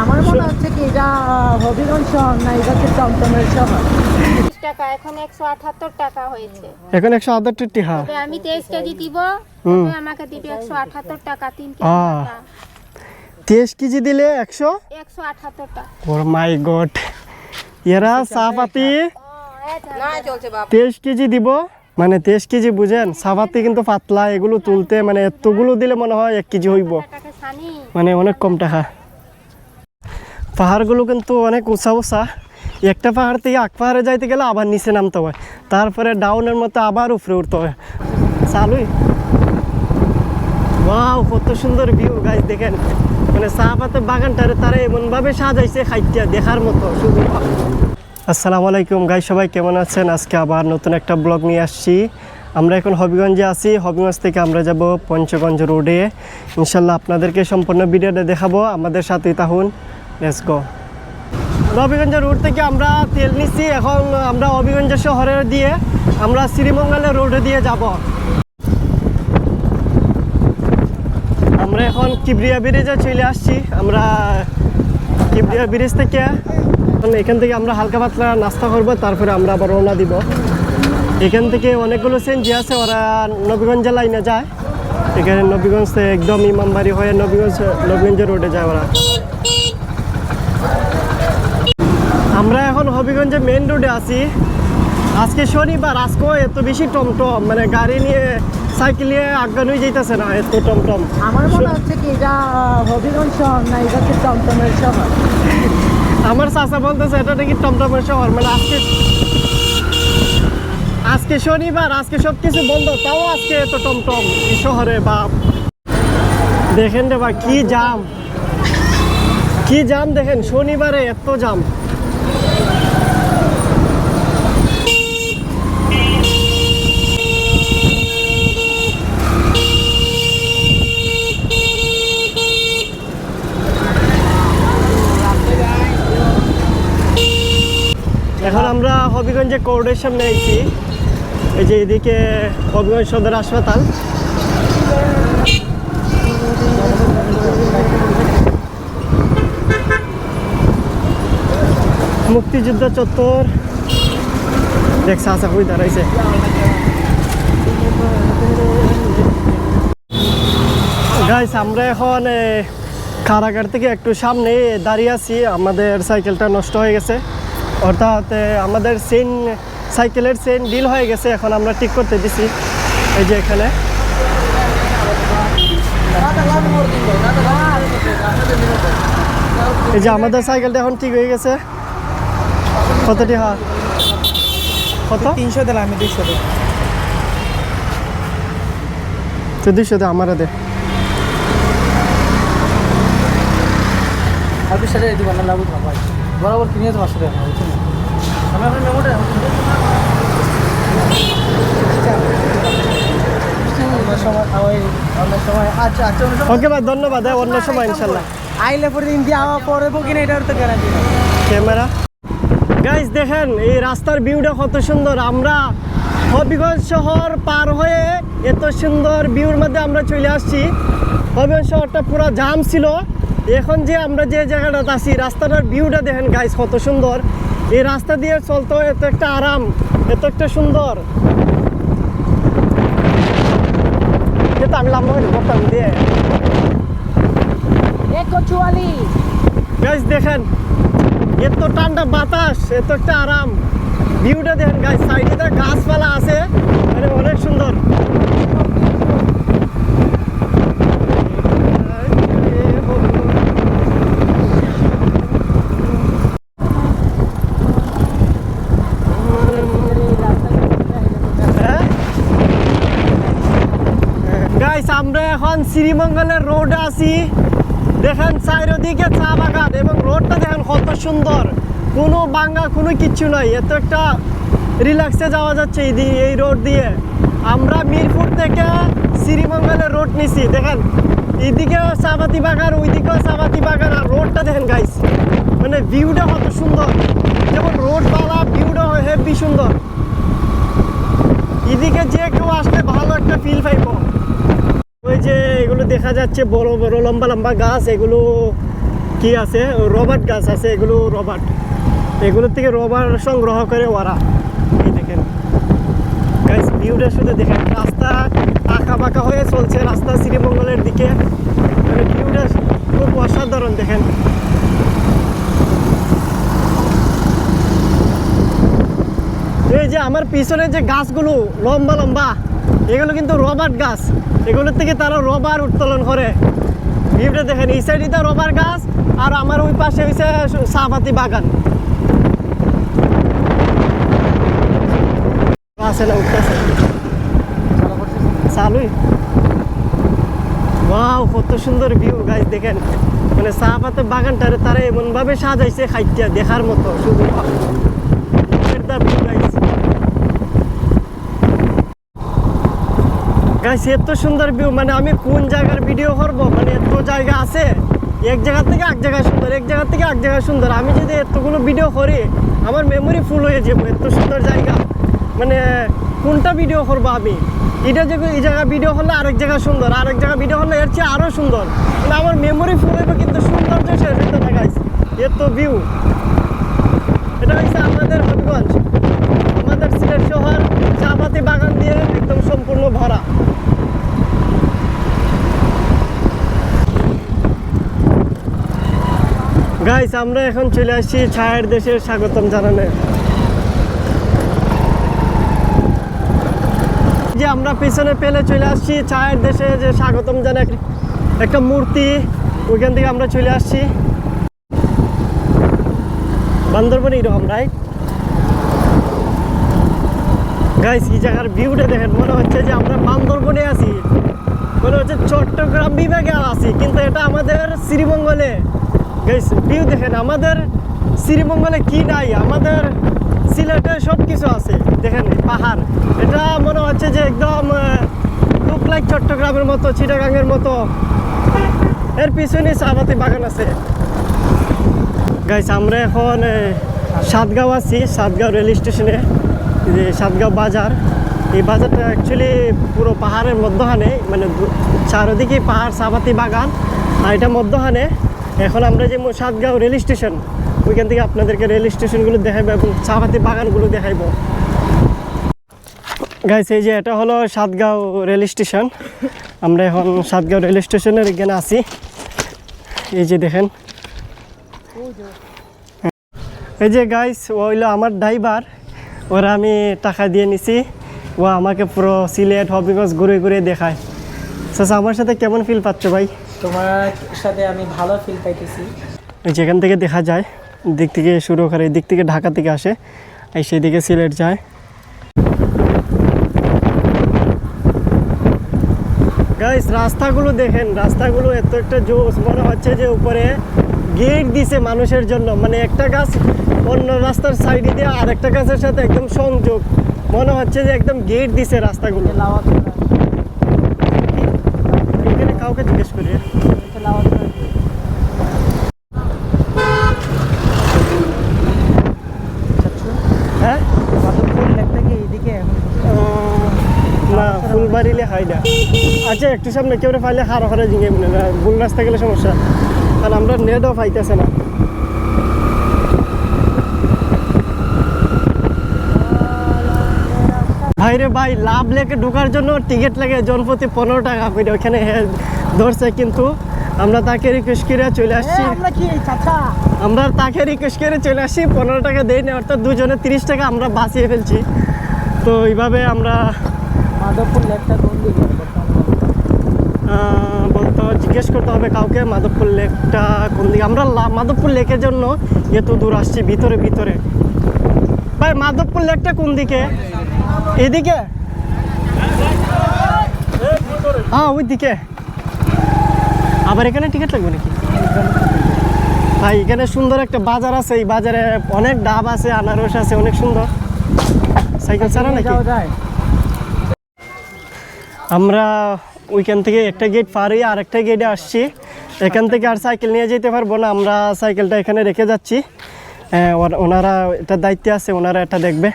আমার মনে হচ্ছে কি এটা হবিগঞ্জ শহর না, এটা হচ্ছে টমটমের শহর। টাকা এখন 178 টাকা হয়েছে। এখন 178 টাকা। তবে আমি 23 কেজি দিব, তবে আমাকে দিবে 178 টাকা 3 কেজি টাকা। 23 কেজি দিলে 178 টাকা। ও মাই গড, এরা চাপাতি না চলছে বাপ। 23 কেজি দিব, মানে 23 কেজি বুঝেন, চাপাতি কিন্তু পাতলা, এগুলো তুলতে মানে এতগুলো দিলে মনে হয় 1 কেজি হইব, টাকা সানি মানে অনেক কম টাকা। পাহাড়গুলো কিন্তু অনেক উঁচা উঁচা, একটা পাহাড় থেকে এক পাহাড়ে যাইতে গেলে আবার নিচে নামতে হয়, তারপরে ডাউনের মতো আবার উপরে উঠতে হয়। চালুই ওয়াও, কত সুন্দর ভিউ গাইস, দেখেন মানে চা পাতা বাগানটারে তারা এমনভাবে সাজাইছে, খাইতে দেখার মতো শুধু। আসসালামু আলাইকুম গাইস, সবাই কেমন আছেন? আজকে আবার নতুন একটা ব্লগ নিয়ে আসছি। আমরা এখন হবিগঞ্জে আছি, হবিগঞ্জ থেকে আমরা যাব পঞ্চগঞ্জ রোডে। ইনশাল্লাহ আপনাদেরকে সম্পূর্ণ ভিডিওটা দেখাবো, আমাদের সাথেই থাকুন। Let's go. হবিগঞ্জ রোড থেকে আমরা তেল নিচ্ছি, এখন আমরা হবিগঞ্জ শহরের দিয়ে আমরা শ্রীমঙ্গলের রোডে দিয়ে যাব। আমরা এখন কিবরিয়া ব্রিজে চলে আসছি। আমরা কিবরিয়া ব্রিজ থেকে এখান থেকে আমরা হালকা পাতলা নাস্তা করবো, তারপরে আমরা আবার রওনা দিব। এখান থেকে অনেকগুলো সেনজি আছে, ওরা নবীগঞ্জ লাইনে যায়। এখানে নবীগঞ্জ একদম ইমামবাড়ি হয়ে নবীগঞ্জ রোডে যায় ওরা। আমরা এখন হবিগঞ্জে মেন রোডে আছি। আজকে শনিবার, আজকেও এত বেশি টমটম, মানে গাড়ি নিয়ে সাইকেল নিয়ে আগানোই যাইতেছে না, এত টমটম। আমার মনে হচ্ছে কি এটা হবিগঞ্জ শহর না, এটা হচ্ছে টমটমের শহর। আমার চাচা বলতেছে এটা নাকি টমটমের শহর, মানে আজকে শনিবার, আজকে সব কিছু বন্ধ, তাও আজকে এত টমটম এই শহরে। বাপ দেখেন রে বা, কি জাম, কি জাম দেখেন, শনিবারে এত জাম। এখন আমরা হবিগঞ্জে কোর্টের সামনে আইছি। এই যে এদিকে হবিগঞ্জ সদর হাসপাতাল, মুক্তিযুদ্ধ চত্বর দেখছে, আসা কই দাঁড়াইছে। গাইস, আমরা এখন কারাগার থেকে একটু সামনে দাঁড়িয়ে আছি। আমাদের সাইকেলটা নষ্ট হয়ে গেছে, অর্থাৎ আমাদের সাইকেলের চেন ডিল হয়ে গেছে, এখন আমরা ঠিক করতে দিছি। এই যে এখানে এই যে আমাদের সাইকেলটা এখন ঠিক হয়ে গেছে। কত টাকা? কত? 300 দিলাম আমি, 200 দিই। তো 200 দে, আমার দে। আপনি সেটা দিবেন না, লাভ ভাই বরাবর কিনে তো 500 টাকা বুঝছেন। আমি আপনার মেমোটা ওকে ভাই, ধন্যবাদ। অন্য সময় ইনশাল্লাহ আইলে পরে দিন দিয়ে আওয়া পরে কিনা, এটার তো গ্যারান্টি না। ক্যামেরা গাইস, দেখেন এই রাস্তার ভিউটা কত সুন্দর। আমরা হবিগঞ্জ শহর পার হয়ে এত সুন্দর ভিউর মধ্যে আমরা চলে আসছি। হবিগঞ্জ শহরটা পুরো জাম ছিল, এখন যে আমরা যে জায়গাটাতে আছি, রাস্তাটার ভিউটা দেখেন গাইস কত সুন্দর। এই রাস্তা দিয়ে চলতে এত একটা আরাম, এত একটা সুন্দর। এটা আমি লাম্বা হয়ে করতাম দিয়ে গাইস, দেখেন এত ঠান্ডা বাতাস, এত একটা আরাম। ভিউটা দেখেন গাইস, সাইডে গাছপালা আছে, মানে অনেক সুন্দর। গাইস, আমরা এখন শ্রীমঙ্গলের রোডে আছি। দেখেন চারিদিকে চা বাগান, এবং রোডটা দেখেন কত সুন্দর, কোনো বাঙ্গা কোনো কিচ্ছু নাই, এত একটা রিল্যাক্সে যাওয়া যাচ্ছে এই রোড দিয়ে। আমরা মিরপুর থেকে শ্রীমঙ্গলের রোড নিছি, দেখেন এইদিকেও চাপাতি বাগান, ওইদিকেও চাপাতি বাগান, আর রোডটা দেখেন গাইস, মানে ভিউটা কত সুন্দর। যেমন রোড বালা, ভিউটা হেভি সুন্দর। এদিকে যে কেউ আসলে ভালো একটা ফিল পাইব। ওই যে এগুলো দেখা যাচ্ছে বড় বড় লম্বা লম্বা গাছ, এগুলো কি কি আছে, রবার্ট গাছ আছে, এগুলো রবার্ট, এগুলোর থেকে রবার সংগ্রহ করে ওরা। এই দেখেন গাইস, ভিউটা শুধু দেখেন, রাস্তা আঁকা বাঁকা হয়ে চলছে, রাস্তা শ্রীমঙ্গলের দিকে, মানে ভিউটা খুব অসাধারণ। দেখেন এই যে আমার পিছনে যে গাছগুলো লম্বা লম্বা, এগুলো কিন্তু রবার্ট গাছ, এগুলোর থেকে তারা রবার উত্তোলন করে। ভিউটা দেখেন, এই সাইডে রবার গাছ, আর আমার ওই পাশে হয়েছে চাপাতি বাগান। আছে না, উঠতেছে চালুই। ওয়াও, কত সুন্দর ভিউ গাইস দেখেন, মানে চা পাতা বাগানটারে তারা এমন ভাবে সাজাইছে, খাইটিয়া দেখার মতো শুধু। গাইস এত সুন্দর ভিউ, মানে আমি কোন জায়গার ভিডিও করবো, মানে এত জায়গা আছে, এক জায়গা থেকে এক জায়গায় সুন্দর, এক জায়গা থেকে এক জায়গায় সুন্দর। আমি যদি এতগুলো ভিডিও করি আমার মেমোরি ফুল হয়ে যাবো, এত সুন্দর জায়গা, মানে কোনটা ভিডিও করবো আমি। এটা যে এই জায়গা ভিডিও হলে আরেক জায়গা সুন্দর, আরেক জায়গা ভিডিও হলে এর চেয়ে আরও সুন্দর, মানে আমার মেমোরি ফুল হইবে, কিন্তু সৌন্দর্য শেষ হইতে না গাইস। এত ভিউ, এটা হচ্ছে আমাদের হবিগঞ্জ, আমাদের সিলেট শহর চাপাতি বাগান দিয়ে একদম সম্পূর্ণ ভরা। গাইস আমরা এখন চলে আসছি ছায়ের দেশের স্বাগতম জানানে। যে আমরা পিছনে পেলে চলে আসছি ছায়ের দেশে যে স্বাগতম জানা একটা মূর্তি, ওইখান থেকে আমরা চলে আসছি বান্দরবনে। এরকম রাইট গাইস, এই জায়গার ভিউটা দেখেন, মনে হচ্ছে যে আমরা বান্দরবনে আছি, মনে হচ্ছে চট্টগ্রাম বিভাগে আছি, কিন্তু এটা আমাদের শ্রীমঙ্গলে। গাইস ভিউ দেখেন, আমাদের শ্রীমঙ্গলে কি নাই, আমাদের সিলেটে সব কিছু আছে। দেখেন পাহাড়, এটা মনে হচ্ছে যে একদম লুক লাইক চট্টগ্রামের মতো, চিটাগাংয়ের মতো। এর পিছনে চাপাতি বাগান আছে। গাইস আমরা এখন সাতগাঁও আছি, সাতগাঁও রেল স্টেশনে, যে সাতগাঁও বাজার। এই বাজারটা অ্যাকচুয়ালি পুরো পাহাড়ের মধ্যখানে, মানে চারিদিকে পাহাড়, চাপাতি বাগান, আর এটা মধ্যখানে। এখন আমরা যে সাতগাঁও রেল স্টেশন, ওইখান থেকে আপনাদেরকে রেল স্টেশনগুলো দেখাইবো এবং চাপাতি বাগানগুলো দেখাইবো। গাইস এই যে এটা হলো সাতগাঁও রেল স্টেশন, আমরা এখন সাতগাঁও রেল স্টেশনের এখানে আছি। এই যে দেখেন, এই যে গাইস ও হইলো আমার ড্রাইভার, ওরা আমি টাকা দিয়ে নিছি, ও আমাকে পুরো সিলেট হবিগঞ্জ ঘুরে ঘুরে দেখায়। আচ্ছা আমার সাথে কেমন ফিল পাচ্ছ ভাই? তোমার সাথে আমি ভালো ফিল পাইতেছি। যেখান থেকে দেখা যায়, দিক থেকে শুরু করে, দিক থেকে ঢাকা থেকে আসে, এই সেদিকে সিলেট যায়। গাইস রাস্তাগুলো দেখেন, রাস্তাগুলো এত একটা জোস, মনে হচ্ছে যে উপরে গেট দিছে মানুষের জন্য, মানে একটা গাছ অন্য রাস্তার সাইডে দিয়ে আর একটা গাছের সাথে একদম সংযোগ, মনে হচ্ছে যে একদম গেট দিছে রাস্তাগুলো। এখানে কাউকে জিজ্ঞেস করি, হ্যাঁ না ফুলবাড়িলে হয় না। আচ্ছা একটু সামনে কেউ ফাইলে হারা হারা জিঙে মনে না, ভুল রাস্তা গেলে সমস্যা, কারণ আমরা নেটও পাইতেছে না। ভাইরে ভাই, লাভ লেকে ঢোকার জন্য টিকিট লাগে জনপ্রতি 15 টাকা করে, ওখানে ধরছে, কিন্তু আমরা তাকে রিকোয়েস্ট করে চলে আসছি, আমরা তাকে রিকোয়েস্ট করে চলে আসছি, 15 টাকা দেই না, অর্থাৎ দুজনে 30 টাকা আমরা বাঁচিয়ে ফেলছি। তো এইভাবে আমরা মাধবপুর লেকটা কোন দিকে বলতে জিজ্ঞেস করতে হবে কাউকে, মাধবপুর লেকটা কোন দিকে। আমরা মাধবপুর লেকের জন্য এত দূর আসছি, ভিতরে ভিতরে। ভাই মাধবপুর লেকটা কোন দিকে? এদিকে? হ্যাঁ ওই দিকে। আবার এখানে টিকিট লাগবে নাকি? ভাই এখানে সুন্দর একটা বাজার আছে, এই বাজারে অনেক ডাব আছে, আনারস আছে, অনেক সুন্দর। সাইকেল ছাড়া নাকি? আমরা ওইখান থেকে একটা গেট পার হয়ে আর একটা গেটে আসছি, এখান থেকে আর সাইকেল নিয়ে যেতে পারবো না, আমরা সাইকেলটা এখানে রেখে যাচ্ছি। ওনারা এটা দায়িত্বে আছে, ওনারা এটা দেখবে।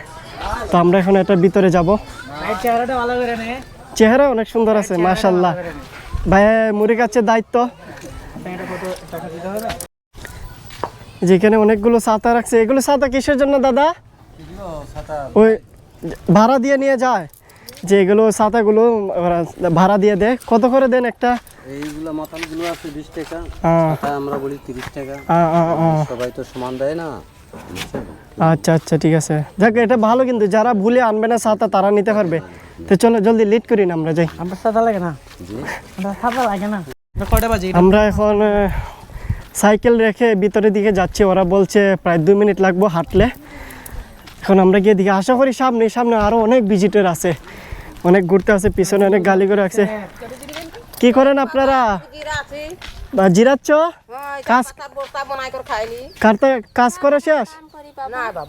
তো আমরা এখন এটার ভিতরে যাব। চেহারাটা ভালো করে নে, চেহারা অনেক সুন্দর আছে মাশাআল্লাহ। ভাই মুড়ি কাছে দায়িত্ব। যেখানে অনেকগুলো ছাতা রাখছে, এগুলো ছাতা কিসের জন্য দাদা? ওই ভাড়া দিয়ে নিয়ে যায়, যে এগুলো ছাতাগুলো ওরা ভাড়া দিয়ে দেয়। কত করে দেন একটা? এইগুলো মাতালগুলো আছে 20 টাকা, এটা আমরা বলি 30 টাকা। সবাই তো সমান দেয় না। আচ্ছা আচ্ছা, ঠিক আছে, যাক এটা ভালো, কিন্তু যারা ভুলে আনবে না ছাতা তারা নিতে পারবে। তো চলো জলদি লেট করি না, আমরা যাই। আমার ছাতা লাগে না, আমার ছাতা লাগে না। কয়টা বাজে? আমরা এখন সাইকেল রেখে ভিতরের দিকে যাচ্ছি, ওরা বলছে প্রায় 2 মিনিট লাগবে হাঁটলে। এখন আমরা গিয়ে দিকে আশা করি সামনে সামনে আরও অনেক ভিজিটর আছে, অনেক ঘুরতে আছে, পিছনে অনেক গালি করে আছে। কি করেন আপনারা? বা জিরাচ্ছ? কাজ কারতে কাজ করে শেষ?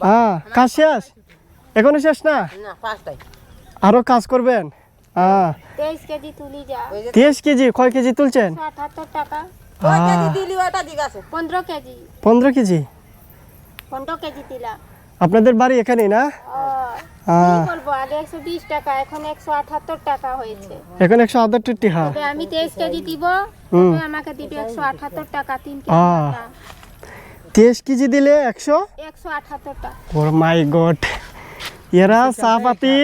হ্যাঁ, কাজ শেষ? এখনো শেষ না? আরো কাজ করবেন? হ্যাঁ। 23 কেজি তুলি যা। 23 কেজি? কয় কেজি তুলছেন? 78 টাকা। 15 কেজি। 15 কেজি? 15 কেজি দিলা। আপনাদের বাড়ি এখানেই না? কি বলবো, আগে 120 টাকা, এখন 178 টাকা হয়েছে। এখন 178 টাকা। তবে আমি 23 কেজি দিব, তবে আমাকে দিবে 178 টাকা 3 কেজি। 23 কেজি দিলে 178 টাকা। ও মাই গড, এরা চাপাতি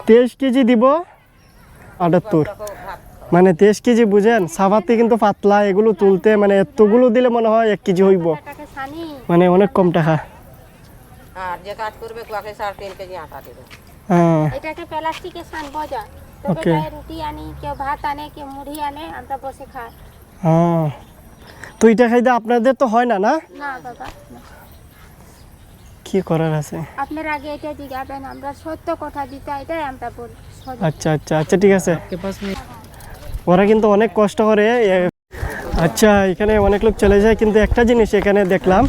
23 কেজি দিব 78, মানে 23 কেজি বুঝেন? চাপাতি কিন্তু পাতলা, এগুলো তুলতে মানে এতগুলো দিলে মনে হয় 1 কেজি হইব, মানে অনেক কম টাকা। আর যে কাজ করবে কুয়াকে 3.5 কেজি আটা দেবে। এটাকে প্লাস্টিকে সানবো যা, তবে গায়ে রুটি আনি, কেউ ভাত আনে, কেউ মুড়ি আনে, আমরা বসে খাই। তো এটা খাইতে আপনাদের তো হয় না? না না বাবা, কি করার আছে? আপনার আগে এটা জিজ্ঞাবেন, আমরা সত্য কথা দিতে, এটাই আমরা বলি। আচ্ছা আচ্ছা আচ্ছা, ঠিক আছে। ওরা কিন্তু অনেক কষ্ট করে। আচ্ছা, এখানে অনেক লোক চলে যায়, কিন্তু একটা জিনিস এখানে দেখলাম,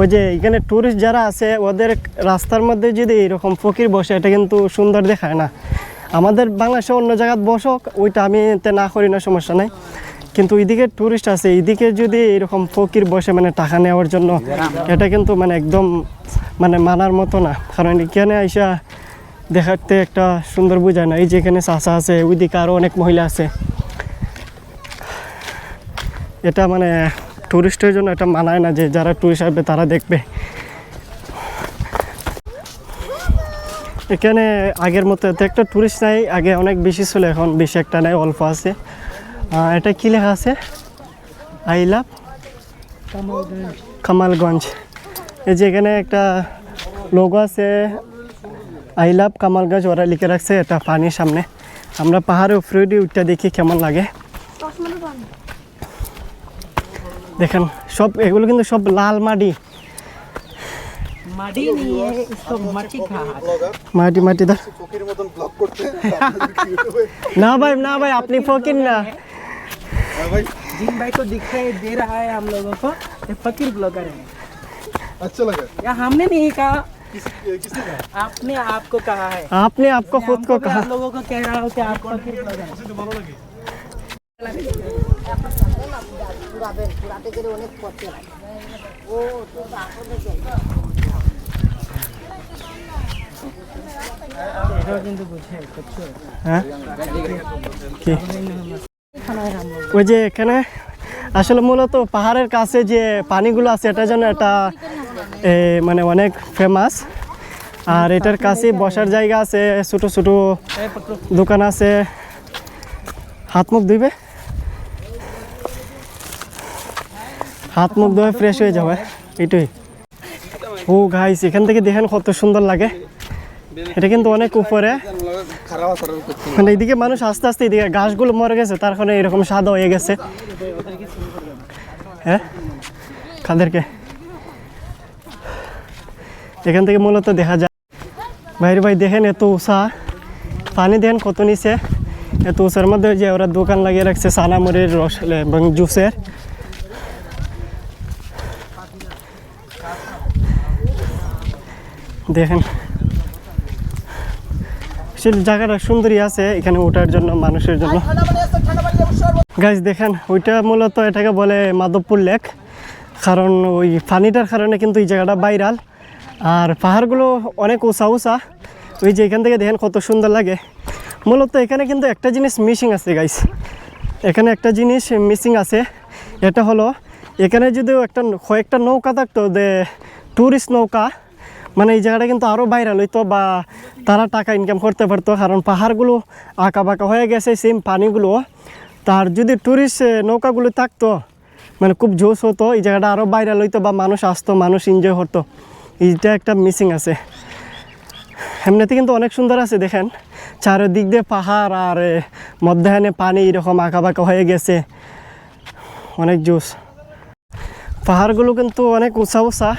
ওই যে এখানে টুরিস্ট যারা আছে ওদের রাস্তার মধ্যে যদি এরকম ফকির বসে, এটা কিন্তু সুন্দর দেখায় না। আমাদের বাংলাদেশে অন্য জায়গায় বসক, ওইটা আমি এতে না করি না, সমস্যা নাই, কিন্তু এইদিকে টুরিস্ট আছে, এইদিকে যদি এরকম ফকির বসে মানে টাকা নেওয়ার জন্য, এটা কিন্তু মানে একদম মানে মানার মতো না। কারণ এখানে আইসা দেখাতে একটা সুন্দর বোঝায় না। এই যে এখানে চাচা আছে, ওইদিকে আরও অনেক মহিলা আছে, এটা মানে টুরিস্টের জন্য এটা মানায় না, যে যারা টুরিস্ট আসবে তারা দেখবে। এখানে আগের মতো এত একটা টুরিস্ট নাই, আগে অনেক বেশি ছিল, এখন বেশি একটা নাই, অল্প আছে। এটা কি লেখা আছে? I love Kamalganj. এই যে এখানে একটা লোগো আছে, আই লাভ কামালগঞ্জ, ওরা লিখে রাখছে। এটা পানির সামনে, আমরা পাহাড়ে উপরে উঠটা দেখি কেমন লাগে। দেখেন সব এগুলো কিন্তু সব লাল মাটি। মাটি नहीं है, इसको मट्टी कहा মাটি মাটি দা না ভাই, না ভাই, আপনি ফকির না। जिन भाई को दिखाई दे रहा है हम लोगों को, ये फकीर ब्लॉगर है। अच्छा लगा? या हमने नहीं कहा, किसने कहा? आपने आपको कहा है। आपने आपको खुद को कहा। आप लोगों को कह रहा हो कि आप फकीर ब्लॉगर हैं। এটাও কিন্তু বুঝে করছো। হ্যাঁ, কি ওই যে এখানে আসলে মূলত পাহাড়ের কাছে যে পানিগুলো আছে, এটার জন্য এটা মানে অনেক ফেমাস। আর এটার কাছে বসার জায়গা আছে, ছোটো ছোটো দোকান আছে। হাত মুখ ধুইবে, হাত মুখ ধুয়ে ফ্রেশ হয়ে যাবে, এটাই। ও গাইস, এখান থেকে দেখেন কত সুন্দর লাগে। এটা কিন্তু অনেক উপরে, মানে এইদিকে মানুষ আস্তে আস্তে, এদিকে গাছগুলো মরে গেছে, তার কারণে এরকম সাদা হয়ে গেছে। হ্যাঁ, কাদেরকে এখান থেকে মূলত দেখা যায়। বাইরে ভাই দেখেন এত উঁচা, পানি দেখেন কত নিচে, এত উঁচার মধ্যে যে ওরা দোকান লাগিয়ে রাখছে সানামুড়ির, রস এবং জুসের। দেখেন জায়গাটা সুন্দরই আছে এখানে ওঠার জন্য, মানুষের জন্য। গাইস দেখেন, ওইটা মূলত এটাকে বলে মাধবপুর লেক, কারণ ওই পানিটার কারণে কিন্তু এই জায়গাটা ভাইরাল। আর পাহাড়গুলো অনেক উঁচা উঁচা, ওই যে এখান থেকে দেখেন কত সুন্দর লাগে। মূলত এখানে কিন্তু একটা জিনিস মিসিং আছে গাইস, এখানে একটা জিনিস মিসিং আছে, এটা হলো এখানে যদি কয়েকটা নৌকা থাকতো যে ট্যুরিস্ট নৌকা, মানে এই জায়গাটা কিন্তু আরও ভাইরাল হইতো বা তারা টাকা ইনকাম করতে পারতো, কারণ পাহাড়গুলো আঁকা বাঁকা হয়ে গেছে সেম পানিগুলো। তার যদি ট্যুরিস্ট নৌকাগুলো থাকতো মানে খুব জোশ হতো, এই জায়গাটা আরও ভাইরাল হইতো বা মানুষ আসতো, মানুষ এনজয় করতো। এইটা একটা মিসিং আছে। এমনিতে কিন্তু অনেক সুন্দর আছে, দেখেন চারিদিক দিয়ে পাহাড় আর মধ্যাহ্নে পানি এরকম আঁকা বাঁকা হয়ে গেছে, অনেক জোশ। পাহাড়গুলো কিন্তু অনেক উঁচা উঁচা,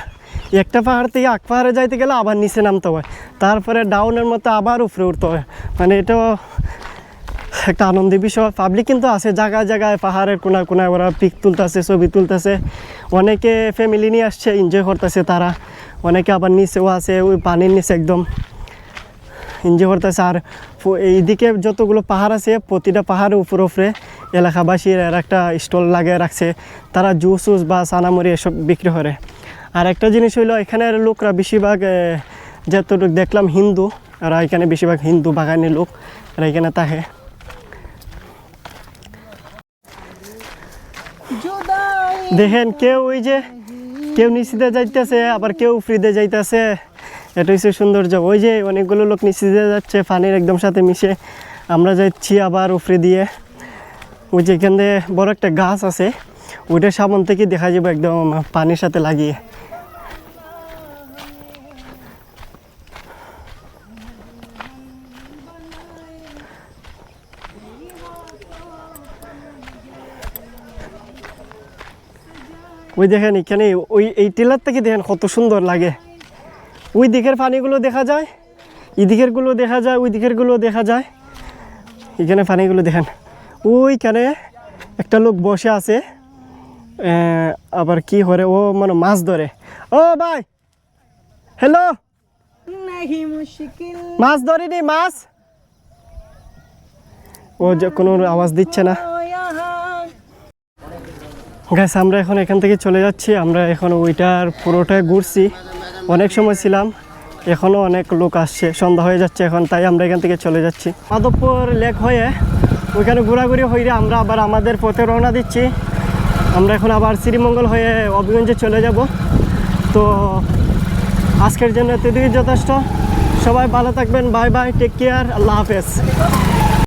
একটা পাহাড় থেকে এক পাহাড়ে যাইতে গেলে আবার নিচে নামতে হয়, তারপরে ডাউনের মতো আবার উপরে উঠতে হয়। মানে এটাও একটা আনন্দের বিষয়। পাবলিক কিন্তু আছে জায়গায় জায়গায়, পাহাড়ের কোনায় কোনায় ওরা পিক তুলতেছে, ছবি তুলতেছে, অনেকে ফ্যামিলি নিয়ে আসছে, এনজয় করতেছে তারা। অনেকে আবার নিচেও আছে, ওই পানির নিচে একদম এনজয় করতেছে। আর এইদিকে যতগুলো পাহাড় আছে প্রতিটা পাহাড়ের উপরে উপরে এলাকাবাসীর একটা স্টল লাগিয়ে রাখছে, তারা জুস উস বা সানামুড়ি এসব বিক্রি করে। আর একটা জিনিস হইলো এখানের লোকরা বেশিরভাগ যতটুকু দেখলাম হিন্দু, আর এখানে বেশিরভাগ হিন্দু বাগানের লোক আর এখানে থাকে। দেখেন কেউ ওই যে কেউ নিচে যাইতেছে, আবার কেউ ফ্রিতে যাইতেছে, এটা হচ্ছে সৌন্দর্য। ওই যে অনেকগুলো লোক নিচে যাচ্ছে পানির একদম সাথে মিশে, আমরা যাচ্ছি আবার উফরে দিয়ে। ওই যে এখান দিয়ে বড় একটা গাছ আছে, ওইটার সামন থেকে দেখা যাবে একদম পানির সাথে লাগিয়ে। ওই দেখেন এখানে এই টিলার থেকে দেখেন কত সুন্দর লাগে। ওই দিকের পানিগুলো দেখা যায়, এই দিকেরগুলো দেখা যায়, ওই দিকেরগুলো দেখা যায়। এখানে পানিগুলো দেখেন, ওইখানে একটা লোক বসে আছে, আবার কি করে ও মানে মাছ ধরে। ও ভাই হ্যালো, মাছ ধরিনি মাছ। ও যে কোনো আওয়াজ দিচ্ছে না। গাইস আমরা এখন এখান থেকে চলে যাচ্ছি। আমরা এখন ওইটার পুরোটাই ঘুরছি, অনেক সময় ছিলাম, এখনও অনেক লোক আসছে, সন্ধ্যা হয়ে যাচ্ছে এখন, তাই আমরা এখান থেকে চলে যাচ্ছি। মাধবপুর লেক হয়ে ওইখানে ঘোরাঘুরি হয়ে আমরা আবার আমাদের পথে রওনা দিচ্ছি। আমরা এখন আবার শ্রীমঙ্গল হয়ে অভিগঞ্জে চলে যাব। তো আজকের জন্য এতটুকুই যথেষ্ট। সবাই ভালো থাকবেন, বাই বাই, টেক কেয়ার, আল্লাহ হাফেজ।